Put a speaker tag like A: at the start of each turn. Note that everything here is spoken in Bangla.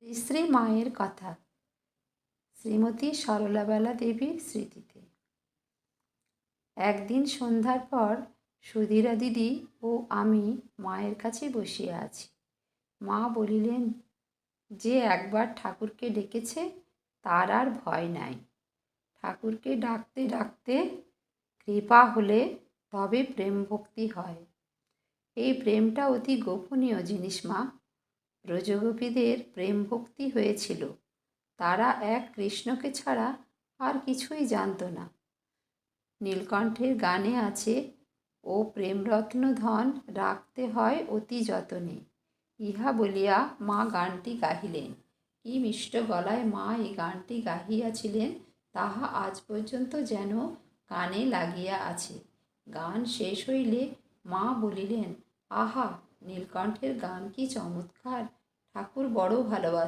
A: শ্রী শ্রী মায়ের কথা। শ্রীমতী সরলাবালা দেবীর স্মৃতিতে। একদিন সন্ধ্যার পর সুধীরা দিদি ও আমি মায়ের কাছে বসিয়া আছি। মা বলিলেন, যে একবার ঠাকুরকে ডেকেছে তার আর ভয় নাই। ঠাকুরকে ডাকতে ডাকতে কৃপা হলে তবে প্রেম ভক্তি হয়। এই প্রেমটা অতি গোপনীয় জিনিস মা। ব্রজগোপীদের প্রেম ভক্তি হয়েছিল, তারা এক কৃষ্ণকে ছাড়া আর কিছুই জানত না। নীলকণ্ঠের গানে আছে, ও প্রেমরত্ন ধন রাখতে হয় অতি যতনে। ইহা বলিয়া মা গানটি গাহিলেন। কি মিষ্ট গলায় মা এই গানটি গাহিয়াছিলেন তাহা আজ পর্যন্ত যেন কানে লাগিয়া আছে। গান শেষ হইলে মা বলিলেন, আহা, নীলকণ্ঠের গান কি চমৎকার! ঠাকুর বড় ভালোবাসেন।